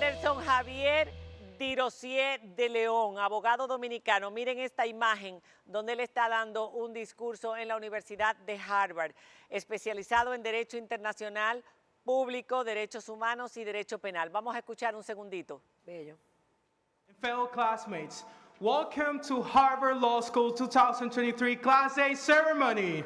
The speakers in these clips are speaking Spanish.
Anderson Javier Dirosier de León, abogado dominicano. Miren esta imagen donde él está dando un discurso en la Universidad de Harvard, especializado en Derecho Internacional, Público, Derechos Humanos y Derecho Penal. Vamos a escuchar un segundito. Bello. Fellow classmates, welcome to Harvard Law School 2023 Class A ceremony.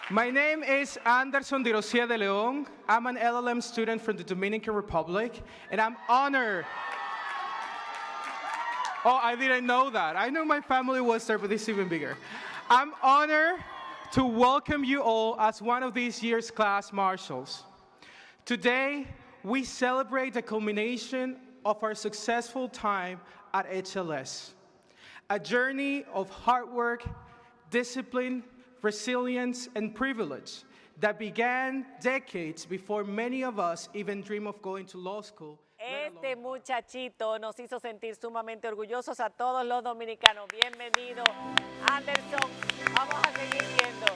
My name is Anderson Dirosier de León. I'm an LLM student from the Dominican Republic, and I'm honored. Oh, I didn't know that. I knew my family was there, but this is even bigger. I'm honored to welcome you all as one of this year's class marshals. Today, we celebrate the culmination of our successful time at HLS, a journey of hard work, discipline, resilience, and privilege that began decades before many of us even dream of going to law school. Este muchachito nos hizo sentir sumamente orgullosos a todos los dominicanos. Bienvenido, Anderson. Vamos a seguir viendo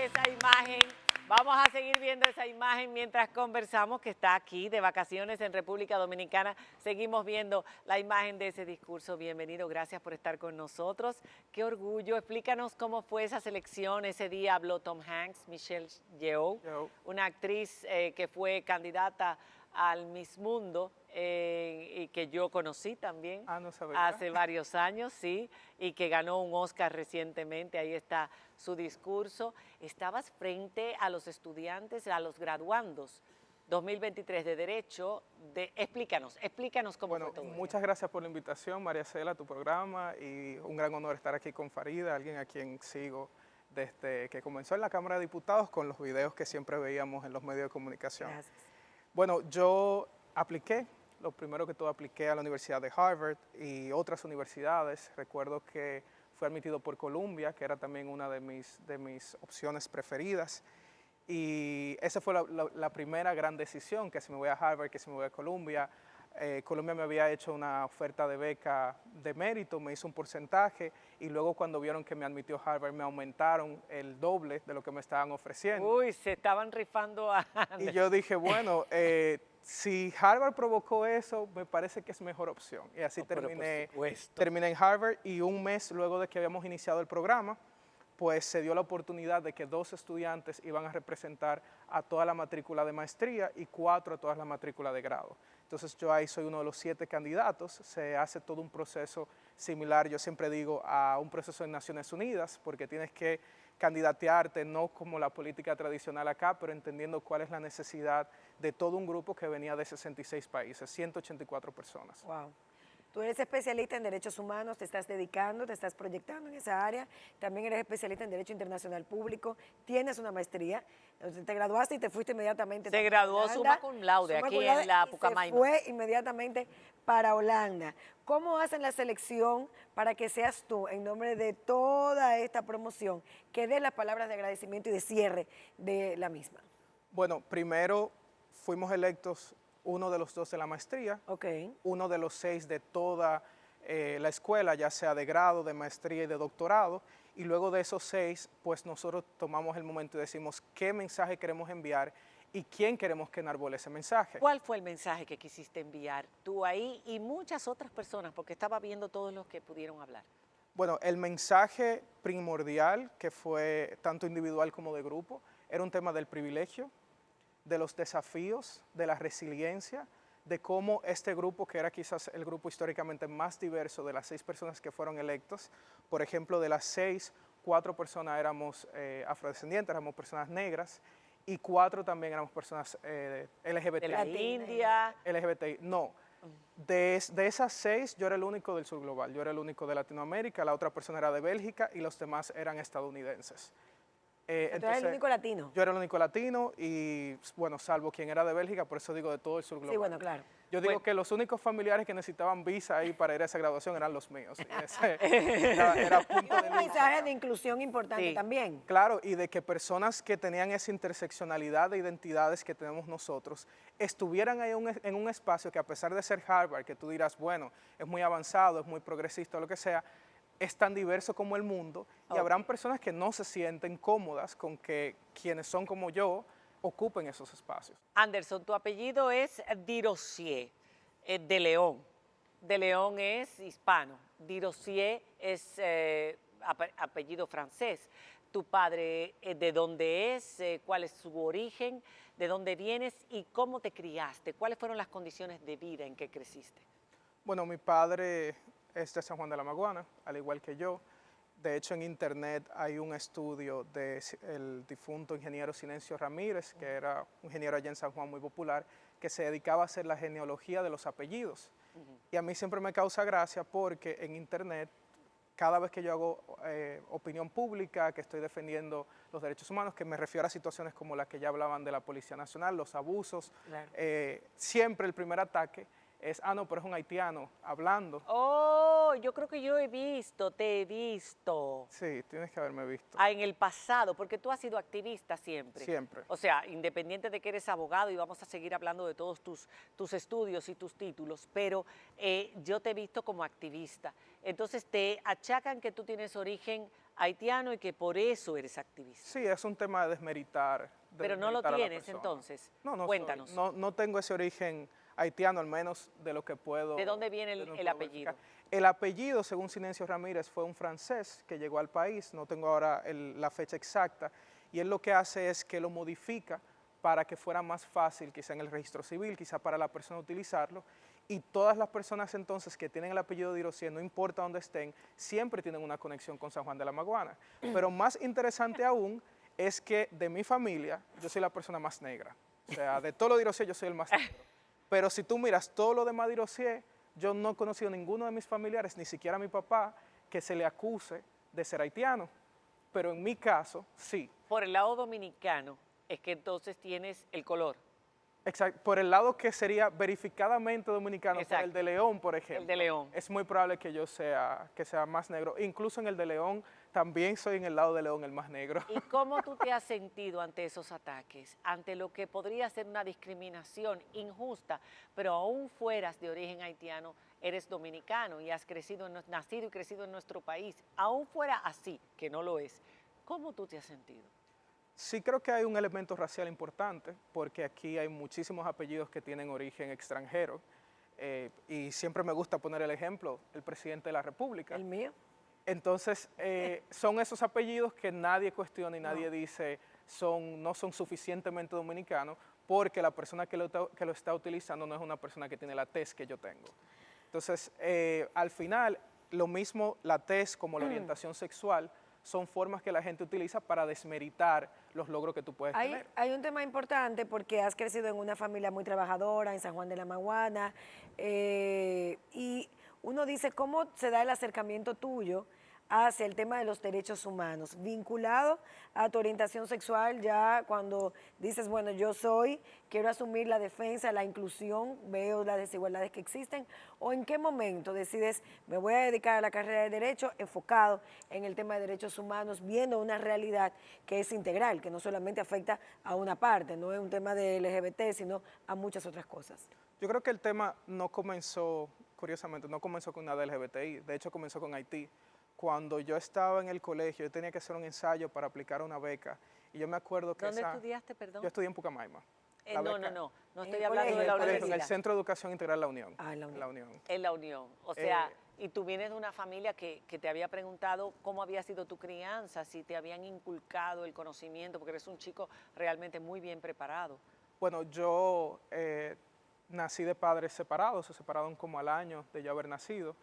esa imagen. Vamos a seguir viendo esa imagen mientras conversamos, que está aquí de vacaciones en República Dominicana. Seguimos viendo la imagen de ese discurso. Bienvenido, gracias por estar con nosotros. Qué orgullo. Explícanos cómo fue esa selección. Ese día habló Tom Hanks, Michelle Yeoh, una actriz que fue candidata al Miss Mundo y que yo conocí también hace varios años, sí, y que ganó un Oscar recientemente. Ahí está su discurso. Estabas frente a los estudiantes, a los graduandos 2023 de Derecho. Explícanos cómo fue todo. Muchas gracias por la invitación, María Cela, a tu programa, y un gran honor estar aquí con Farida, alguien a quien sigo desde que comenzó en la Cámara de Diputados con los videos que siempre veíamos en los medios de comunicación. Gracias. Bueno, yo apliqué, lo primero que todo apliqué a la Universidad de Harvard y otras universidades. Recuerdo que fui admitido por Columbia, que era también una de mis opciones preferidas. Y esa fue la primera gran decisión, que si me voy a Harvard, que si me voy a Columbia. Columbia me había hecho una oferta de beca de mérito, me hizo un porcentaje, y luego cuando vieron que me admitió Harvard me aumentaron el doble de lo que me estaban ofreciendo. Uy, se estaban rifando a... Y yo dije, bueno, si Harvard provocó eso, me parece que es mejor opción. Y así terminé en Harvard, y un mes luego de que habíamos iniciado el programa, pues se dio la oportunidad de que 2 estudiantes iban a representar a toda la matrícula de maestría y 4 a toda la matrícula de grado. Entonces yo ahí soy uno de los 7 candidatos. Se hace todo un proceso similar, yo siempre digo, a un proceso en Naciones Unidas, porque tienes que candidatearte no como la política tradicional acá, pero entendiendo cuál es la necesidad de todo un grupo que venía de 66 países, 184 personas. Wow. Tú eres especialista en derechos humanos, te estás dedicando, te estás proyectando en esa área. También eres especialista en Derecho Internacional Público, tienes una maestría. Entonces te graduaste y te fuiste inmediatamente. Se graduó Holanda, summa cum laude aquí en la Pucamaima. Se fue inmediatamente para Holanda. ¿Cómo hacen la selección para que seas tú, en nombre de toda esta promoción, que des las palabras de agradecimiento y de cierre de la misma? Bueno, primero fuimos electos uno de los 2 de la maestría, uno de los 6 de toda la escuela, ya sea de grado, de maestría y de doctorado, y luego de esos 6, pues nosotros tomamos el momento y decimos qué mensaje queremos enviar y quién queremos que enarbole ese mensaje. ¿Cuál fue el mensaje que quisiste enviar tú ahí y muchas otras personas? Porque estaba viendo todos los que pudieron hablar. Bueno, el mensaje primordial, que fue tanto individual como de grupo, era un tema del privilegio, de los desafíos, de la resiliencia, de cómo este grupo, que era quizás el grupo históricamente más diverso de las 6 personas que fueron electos, por ejemplo, de las 6, 4 personas éramos afrodescendientes, éramos personas negras, y 4 también éramos personas LGBTI. ¿De la India? LGBTI, no. De esas 6, yo era el único del sur global, yo era el único de Latinoamérica, la otra persona era de Bélgica y los demás eran estadounidenses. Entonces, ¿tú eres el único latino? Yo era el único latino y, bueno, salvo quien era de Bélgica, por eso digo de todo el sur global. Sí, bueno, claro. Yo digo que los únicos familiares que necesitaban visa ahí para ir a esa graduación eran los míos. Era punto de un mensaje de inclusión importante también. Claro, y de que personas que tenían esa interseccionalidad de identidades que tenemos nosotros estuvieran ahí en un espacio que, a pesar de ser Harvard, que tú dirás, bueno, es muy avanzado, es muy progresista o lo que sea, es tan diverso como el mundo, y habrán personas que no se sienten cómodas con que quienes son como yo ocupen esos espacios. Anderson, tu apellido es Dirosier, de León. De León es hispano. Dirosier es apellido francés. Tu padre, ¿de dónde es? ¿Cuál es su origen? ¿De dónde vienes? ¿Y cómo te criaste? ¿Cuáles fueron las condiciones de vida en que creciste? Bueno, mi padre es de San Juan de la Maguana, al igual que yo. De hecho, en internet hay un estudio del difunto ingeniero Silencio Ramírez, que era un ingeniero allá en San Juan muy popular, que se dedicaba a hacer la genealogía de los apellidos. Y a mí siempre me causa gracia porque en internet, cada vez que yo hago opinión pública, que estoy defendiendo los derechos humanos, que me refiero a situaciones como las que ya hablaban de la Policía Nacional, los abusos, Claro. siempre el primer ataque es, no, pero es un haitiano hablando. Oh, yo creo que yo te he visto. Sí, tienes que haberme visto. En el pasado, porque tú has sido activista siempre. Siempre. O sea, independiente de que eres abogado y vamos a seguir hablando de todos tus estudios y tus títulos, pero yo te he visto como activista. Entonces te achacan que tú tienes origen haitiano y que por eso eres activista. Sí, es un tema de desmeritar. Pero no lo desmeritar a la tienes persona. entonces. No Cuéntanos. no tengo ese origen haitiano, al menos de lo que puedo. ¿De dónde viene de lo que el puedo apellido? verificar. El apellido, según Silencio Ramírez, fue un francés que llegó al país, no tengo ahora la fecha exacta, y él lo que hace es que lo modifica para que fuera más fácil, quizá en el registro civil, quizá para la persona utilizarlo, y todas las personas entonces que tienen el apellido de Dirosier, no importa dónde estén, siempre tienen una conexión con San Juan de la Maguana. Pero más interesante aún es que de mi familia, yo soy la persona más negra. O sea, de todo lo Dirosier, yo soy el más negro. Pero si tú miras todo lo demás Dirosier, yo no he conocido a ninguno de mis familiares, ni siquiera a mi papá, que se le acuse de ser haitiano. Pero en mi caso, sí. Por el lado dominicano es que entonces tienes el color. Exacto. Por el lado que sería verificadamente dominicano, por el de León, por ejemplo. El de León. Es muy probable que yo sea más negro. Incluso en el de León, también soy en el lado de León el más negro. ¿Y cómo tú te has sentido ante esos ataques? Ante lo que podría ser una discriminación injusta, pero aún fueras de origen haitiano, eres dominicano y has nacido y crecido en nuestro país. Aún fuera así, que no lo es, ¿cómo tú te has sentido? Sí creo que hay un elemento racial importante, porque aquí hay muchísimos apellidos que tienen origen extranjero, y siempre me gusta poner el ejemplo, el presidente de la República. ¿El mío? Entonces, son esos apellidos que nadie cuestiona y nadie dice no son suficientemente dominicanos, porque la persona que lo está utilizando no es una persona que tiene la tez que yo tengo. Entonces, al final, lo mismo la tez como la orientación sexual son formas que la gente utiliza para desmeritar los logros que tú puedes tener. Hay un tema importante porque has crecido en una familia muy trabajadora, en San Juan de la Maguana, y uno dice, ¿cómo se da el acercamiento tuyo hacia el tema de los derechos humanos, vinculado a tu orientación sexual, ya cuando dices, bueno, quiero asumir la defensa, la inclusión, veo las desigualdades que existen, o en qué momento decides, me voy a dedicar a la carrera de Derecho enfocado en el tema de derechos humanos, viendo una realidad que es integral, que no solamente afecta a una parte, no es un tema de LGBT, sino a muchas otras cosas? Yo creo que el tema no comenzó, curiosamente, no comenzó con nada LGBTI, de hecho comenzó con Haití. Cuando yo estaba en el colegio, yo tenía que hacer un ensayo para aplicar una beca. Y yo me acuerdo que ¿Dónde estudiaste, perdón? Yo estudié en Pucamaima. No estoy hablando de la universidad. En el Centro de Educación Integral La Unión. Ah, en la Unión. La Unión. En la Unión. O sea, y tú vienes de una familia que te había preguntado cómo había sido tu crianza, si te habían inculcado el conocimiento, porque eres un chico realmente muy bien preparado. Bueno, yo nací de padres separados, se separaron como al año de yo haber nacido.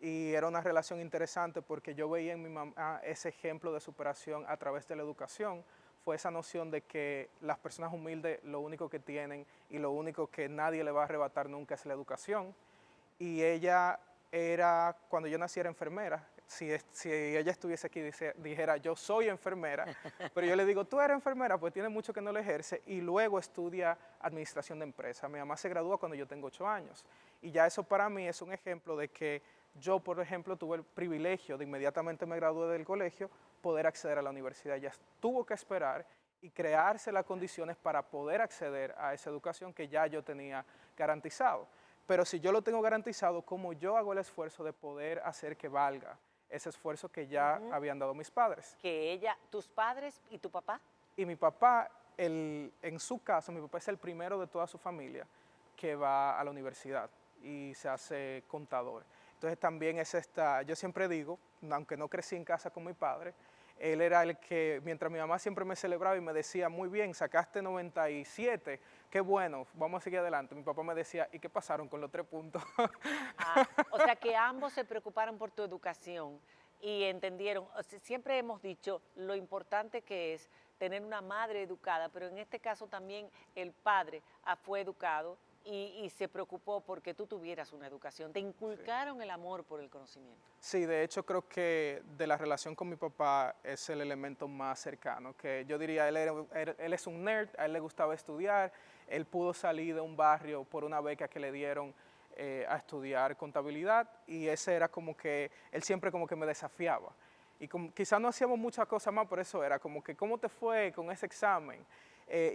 Y era una relación interesante porque yo veía en mi mamá ese ejemplo de superación a través de la educación. Fue esa noción de que las personas humildes lo único que tienen y lo único que nadie le va a arrebatar nunca es la educación. Y ella era, cuando yo nací era enfermera. Si ella estuviese aquí, dijera, yo soy enfermera, pero yo le digo, tú eres enfermera, pues tiene mucho que no lo ejerce, y luego estudia administración de empresas. Mi mamá se gradúa cuando yo tengo 8 años. Y ya eso para mí es un ejemplo de que yo, por ejemplo, tuve el privilegio de inmediatamente me gradué del colegio, poder acceder a la universidad. Ella tuvo que esperar y crearse las condiciones para poder acceder a esa educación que ya yo tenía garantizado. Pero si yo lo tengo garantizado, ¿cómo yo hago el esfuerzo de poder hacer que valga ese esfuerzo que ya habían dado mis padres? Que ella, tus padres y tu papá. Y mi papá en su caso, mi papá es el primero de toda su familia que va a la universidad y se hace contador. Entonces también es yo siempre digo, aunque no crecí en casa con mi padre, él era el que, mientras mi mamá siempre me celebraba y me decía, muy bien, sacaste 97, qué bueno, vamos a seguir adelante. Mi papá me decía, ¿y qué pasaron con los 3 puntos? O sea que ambos se preocuparon por tu educación y entendieron, o sea, siempre hemos dicho lo importante que es tener una madre educada, pero en este caso también el padre fue educado y se preocupó porque tú tuvieras una educación. Te inculcaron el amor por el conocimiento. Sí, de hecho creo que de la relación con mi papá es el elemento más cercano, que yo diría, él es un nerd, a él le gustaba estudiar, él pudo salir de un barrio por una beca que le dieron a estudiar contabilidad y ese era como que, él siempre como que me desafiaba. Y quizás no hacíamos muchas cosas más, por eso era como que, ¿cómo te fue con ese examen?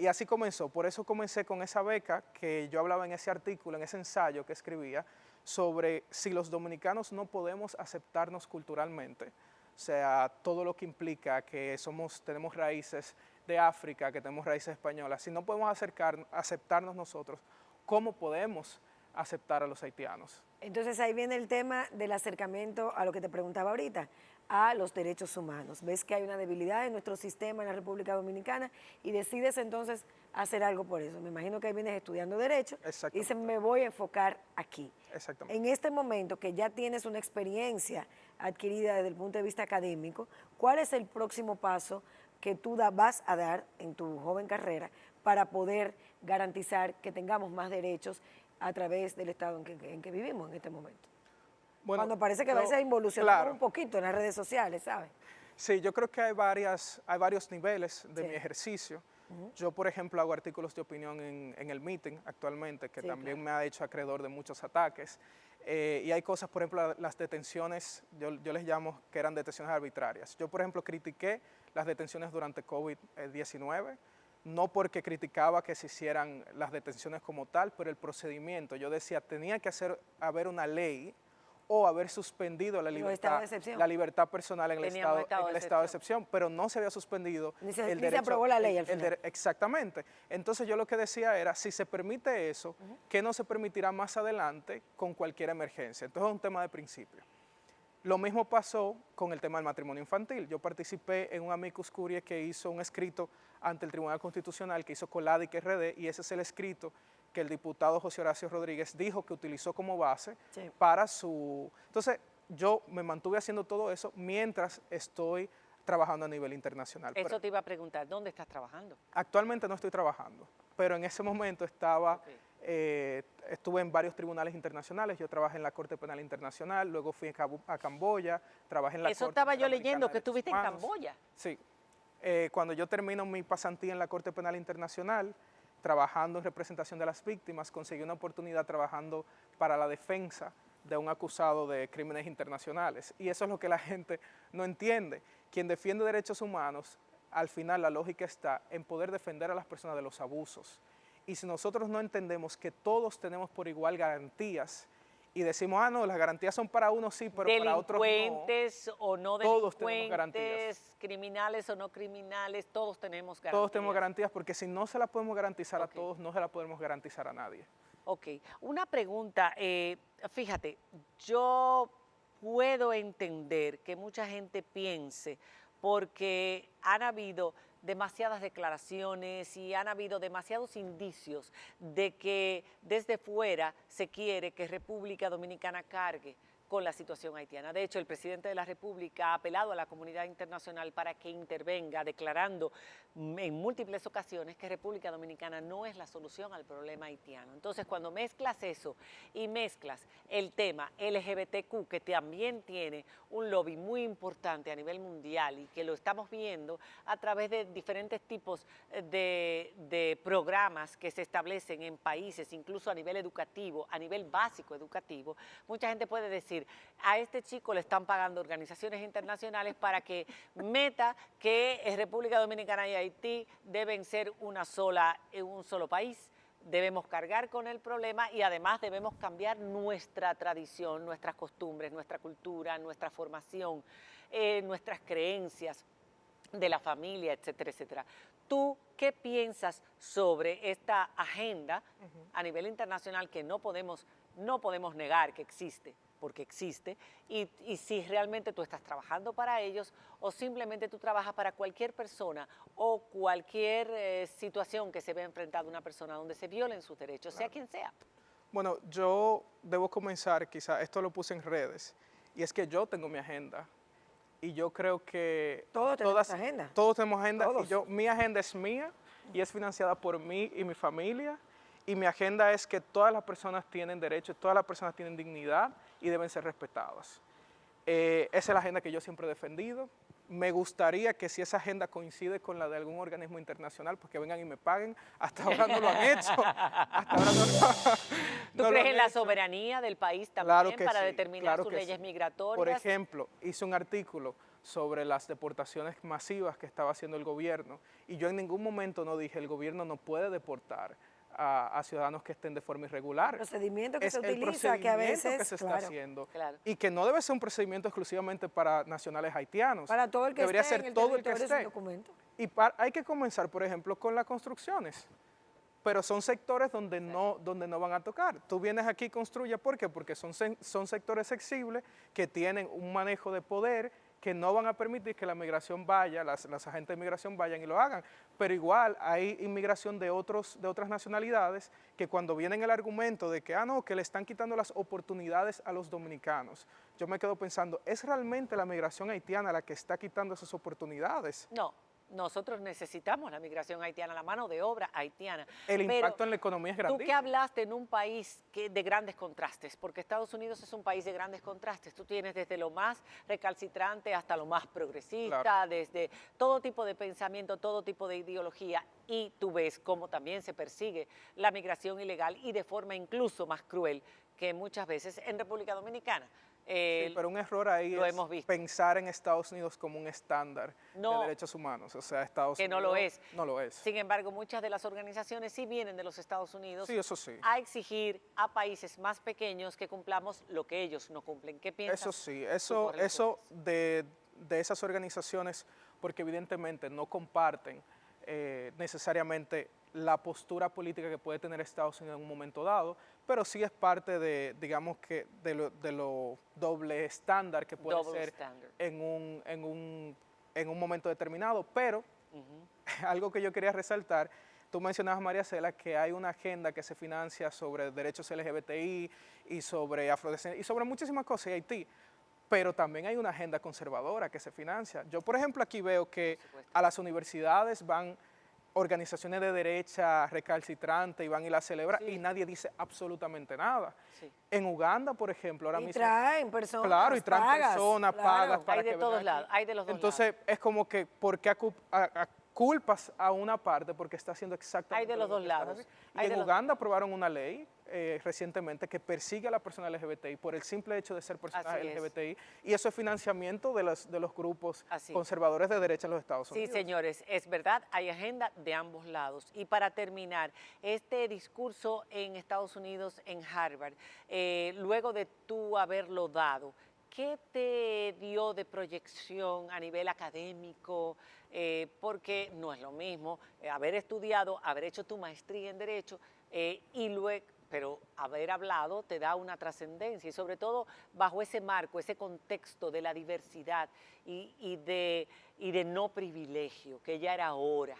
Y así comenzó, por eso comencé con esa beca que yo hablaba en ese artículo, en ese ensayo que escribía, sobre si los dominicanos no podemos aceptarnos culturalmente, o sea, todo lo que implica que tenemos raíces de África, que tenemos raíces españolas, si no podemos aceptarnos nosotros, ¿cómo podemos aceptar a los haitianos? Entonces ahí viene el tema del acercamiento a lo que te preguntaba ahorita, a los derechos humanos. Ves que hay una debilidad en nuestro sistema en la República Dominicana y decides entonces hacer algo por eso. Me imagino que ahí vienes estudiando Derecho y dices, me voy a enfocar aquí. Exactamente. En este momento que ya tienes una experiencia adquirida desde el punto de vista académico, ¿cuál es el próximo paso que tú vas a dar en tu joven carrera para poder garantizar que tengamos más derechos a través del estado en que vivimos en este momento? Bueno, cuando parece que a veces involucionamos claro. un poquito en las redes sociales, ¿sabes? Sí, yo creo que hay varios niveles de mi ejercicio. Yo, por ejemplo, hago artículos de opinión en el Meeting actualmente, que también me ha hecho acreedor de muchos ataques. Y hay cosas, por ejemplo, las detenciones, yo les llamo que eran detenciones arbitrarias. Yo, por ejemplo, critiqué las detenciones durante COVID-19, no porque criticaba que se hicieran las detenciones como tal, pero el procedimiento. Yo decía, tenía que haber una ley o haber suspendido la libertad personal en el estado de excepción, pero no se había suspendido ni se aprobó la ley al final. Exactamente. Entonces yo lo que decía era, si se permite eso, ¿qué no se permitirá más adelante con cualquier emergencia? Entonces es un tema de principio. Lo mismo pasó con el tema del matrimonio infantil. Yo participé en un amicus curiae que hizo un escrito ante el Tribunal Constitucional que hizo Coladic RD, y ese es el escrito que el diputado José Horacio Rodríguez dijo que utilizó como base para su... Entonces, yo me mantuve haciendo todo eso mientras estoy trabajando a nivel internacional. Eso te iba a preguntar, ¿dónde estás trabajando? Actualmente no estoy trabajando, pero en ese momento estuve en varios tribunales internacionales. Yo trabajé en la Corte Penal Internacional, luego fui a Camboya, trabajé en la Corte estaba yo Interamericana leyendo, de que estuviste en Derechos Humanos. Camboya. Sí. Cuando yo termino mi pasantía en la Corte Penal Internacional, trabajando en representación de las víctimas, conseguí una oportunidad trabajando para la defensa de un acusado de crímenes internacionales. Y eso es lo que la gente no entiende. Quien defiende derechos humanos, al final la lógica está en poder defender a las personas de los abusos. Y si nosotros no entendemos que todos tenemos por igual garantías y decimos, no, las garantías son para unos sí, pero para otros no. Delincuentes o no Todos tenemos garantías. delincuentes, criminales o no criminales, todos tenemos garantías. Todos tenemos garantías, porque si no se las podemos garantizar a todos, no se las podemos garantizar a nadie. Ok, una pregunta, fíjate, yo puedo entender que mucha gente piense, porque han habido demasiadas declaraciones y han habido demasiados indicios de que desde fuera se quiere que República Dominicana cargue con la situación haitiana. De hecho, el presidente de la República ha apelado a la comunidad internacional para que intervenga, declarando en múltiples ocasiones que República Dominicana no es la solución al problema haitiano. Entonces, cuando mezclas eso y mezclas el tema LGBTQ, que también tiene un lobby muy importante a nivel mundial y que lo estamos viendo a través de diferentes tipos de programas que se establecen en países, incluso a nivel educativo, a nivel básico educativo, mucha gente puede decir, a este chico le están pagando organizaciones internacionales para que meta que República Dominicana y Haití deben ser un solo país. Debemos cargar con el problema y además debemos cambiar nuestra tradición, nuestras costumbres, nuestra cultura, nuestra formación, nuestras creencias de la familia, etcétera, etcétera. ¿Tú qué piensas sobre esta agenda a nivel internacional que no podemos negar que existe, porque existe, y si realmente tú estás trabajando para ellos o simplemente tú trabajas para cualquier persona o cualquier situación que se vea enfrentada una persona donde se violen sus derechos, sea quien sea? Bueno, yo debo comenzar, quizá esto lo puse en redes, y es que yo tengo mi agenda. Y yo creo que Todos tenemos agenda. todos tenemos agenda. Todos. Y mi agenda es mía y es financiada por mí y mi familia. Y mi agenda es que todas las personas tienen derechos, todas las personas tienen dignidad y deben ser respetadas. Esa es la agenda que yo siempre he defendido. Me gustaría que si esa agenda coincide con la de algún organismo internacional, pues que vengan y me paguen. Hasta ahora no lo han hecho. Hasta ahora ¿Tú crees en la soberanía del país también para determinar sus leyes migratorias? Por ejemplo, hice un artículo sobre las deportaciones masivas que estaba haciendo el gobierno y yo en ningún momento no dije el gobierno no puede deportar a ciudadanos que estén de forma irregular. El procedimiento que Es se el utiliza, que a veces, procedimiento que se está haciendo Claro. y que no debe ser un procedimiento exclusivamente para nacionales haitianos. Para todo el que Debería esté ser en el todo el que territorio sin esté. documento. Y hay que comenzar, por ejemplo, con las construcciones. Pero son sectores donde no van a tocar. Tú vienes aquí y construyes, ¿por qué? Porque son sectores sensibles que tienen un manejo de poder que no van a permitir que la migración vaya, las agentes de migración vayan y lo hagan. Pero igual hay inmigración de otras nacionalidades que cuando vienen el argumento de que, no, que le están quitando las oportunidades a los dominicanos, yo me quedo pensando, ¿es realmente la migración haitiana la que está quitando esas oportunidades? No. Nosotros necesitamos la migración haitiana, la mano de obra haitiana. El impacto en la economía es grandísimo. Tú que hablaste en un país de grandes contrastes, porque Estados Unidos es un país de grandes contrastes. Tú tienes desde lo más recalcitrante hasta lo más progresista, claro, desde todo tipo de pensamiento, todo tipo de ideología. Y tú ves cómo también se persigue la migración ilegal y de forma incluso más cruel que muchas veces en República Dominicana. Sí, pero un error ahí es pensar en Estados Unidos como un estándar de derechos humanos. O sea, Estados Unidos no lo es. No lo es. Sin embargo, muchas de las organizaciones sí vienen de los Estados Unidos sí, eso sí, a exigir a países más pequeños que cumplamos lo que ellos no cumplen. ¿Qué piensas? Eso sí, eso de esas organizaciones, porque evidentemente no comparten necesariamente la postura política que puede tener Estados Unidos en un momento dado, pero sí es parte de, digamos que, de lo doble estándar que puede ser en un momento determinado. Pero algo que yo quería resaltar, tú mencionabas, María Cela, que hay una agenda que se financia sobre derechos LGBTI y sobre afrodescendientes y sobre muchísimas cosas en Haití, pero también hay una agenda conservadora que se financia. Yo, por ejemplo, aquí veo que a las universidades van organizaciones de derecha recalcitrantes y van y la celebran y nadie dice absolutamente nada. Sí. En Uganda, por ejemplo, ahora mismo... traen personas, claro, y traen personas, pagas para que hay de todos lados, hay de los dos lados. Entonces, es como que, ¿por qué culpas a una parte porque está haciendo exactamente hay de los dos lados? Y en Uganda aprobaron una ley recientemente que persigue a la persona LGBTI por el simple hecho de ser personas LGBTI y eso es financiamiento de los grupos conservadores de derecha en los Estados Unidos. Sí, señores, es verdad, hay agenda de ambos lados. Y para terminar, este discurso en Estados Unidos, en Harvard, luego de tú haberlo dado, ¿qué te dio de proyección a nivel académico? Porque no es lo mismo haber estudiado, haber hecho tu maestría en Derecho y luego, pero haber hablado te da una trascendencia y sobre todo bajo ese marco, ese contexto de la diversidad y de no privilegio, que ya era hora,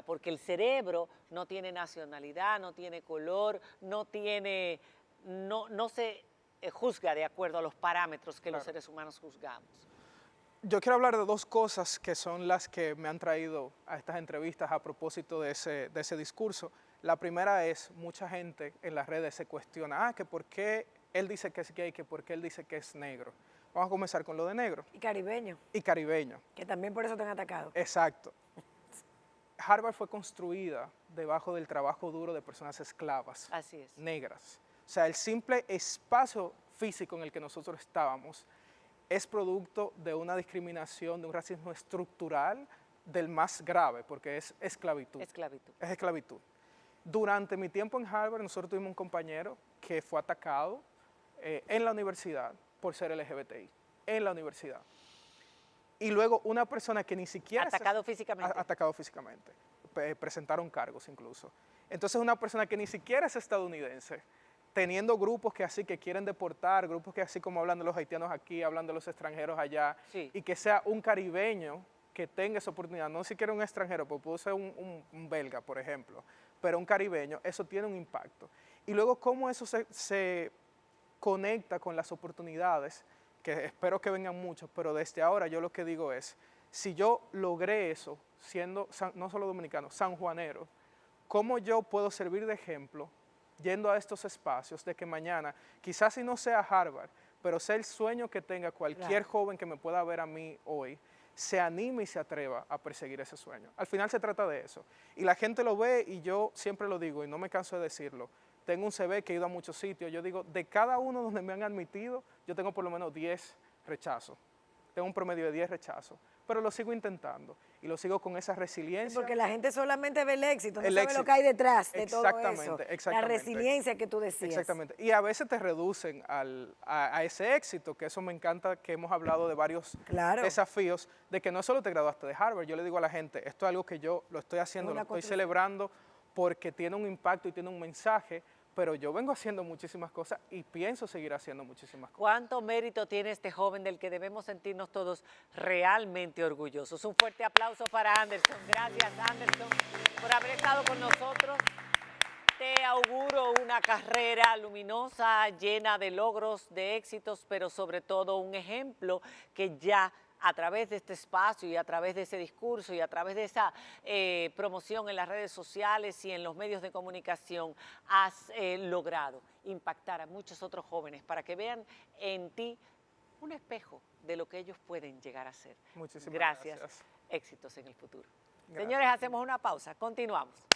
porque el cerebro no tiene nacionalidad, no tiene color, no se juzga de acuerdo a los parámetros que los seres humanos juzgamos. Yo quiero hablar de dos cosas que son las que me han traído a estas entrevistas a propósito de ese discurso. La primera es, mucha gente en las redes se cuestiona, que por qué él dice que es gay, que por qué él dice que es negro. Vamos a comenzar con lo de negro. Y caribeño. Y caribeño. Que también por eso te han atacado. Exacto. Harvard fue construida debajo del trabajo duro de personas esclavas. Así es. Negras. O sea, el simple espacio físico en el que nosotros estábamos es producto de una discriminación, de un racismo estructural del más grave, porque es esclavitud. Esclavitud. Es esclavitud. Durante mi tiempo en Harvard, nosotros tuvimos un compañero que fue atacado en la universidad por ser LGBTI, en la universidad. Y luego una persona que ni siquiera... Atacado físicamente. Atacado físicamente. Presentaron cargos incluso. Entonces una persona que ni siquiera es estadounidense, teniendo grupos que así que quieren deportar, grupos que así como hablan de los haitianos aquí, hablan de los extranjeros allá, sí. y que sea un caribeño que tenga esa oportunidad, no siquiera un extranjero, porque puede ser un belga, por ejemplo, pero un caribeño, eso tiene un impacto. Y luego cómo eso se conecta con las oportunidades, que espero que vengan muchos, pero desde ahora yo lo que digo es, si yo logré eso, siendo no solo dominicano, sanjuanero, ¿cómo yo puedo servir de ejemplo yendo a estos espacios de que mañana, quizás si no sea Harvard, pero sea el sueño que tenga cualquier joven que me pueda ver a mí hoy, se anime y se atreva a perseguir ese sueño? Al final se trata de eso. Y la gente lo ve y yo siempre lo digo y no me canso de decirlo. Tengo un CV que he ido a muchos sitios. Yo digo, de cada uno donde me han admitido, yo tengo por lo menos 10 rechazos. Tengo un promedio de 10 rechazos. Pero lo sigo intentando y lo sigo con esa resiliencia. Sí, porque la gente solamente ve el éxito, no sabe lo que hay detrás de todo eso. Exactamente. La resiliencia que tú decías. Exactamente. Y a veces te reducen a ese éxito, que eso me encanta, que hemos hablado de varios desafíos, de que no solo te graduaste de Harvard. Yo le digo a la gente, esto es algo que yo lo estoy haciendo, lo estoy celebrando porque tiene un impacto y tiene un mensaje, pero yo vengo haciendo muchísimas cosas y pienso seguir haciendo muchísimas cosas. ¿Cuánto mérito tiene este joven del que debemos sentirnos todos realmente orgullosos? Un fuerte aplauso para Anderson. Gracias, Anderson, por haber estado con nosotros. Te auguro una carrera luminosa, llena de logros, de éxitos, pero sobre todo un ejemplo que ya a través de este espacio y a través de ese discurso y a través de esa promoción en las redes sociales y en los medios de comunicación has logrado impactar a muchos otros jóvenes para que vean en ti un espejo de lo que ellos pueden llegar a ser. Muchísimas gracias. Gracias. Éxitos en el futuro. Gracias. Señores, hacemos una pausa. Continuamos.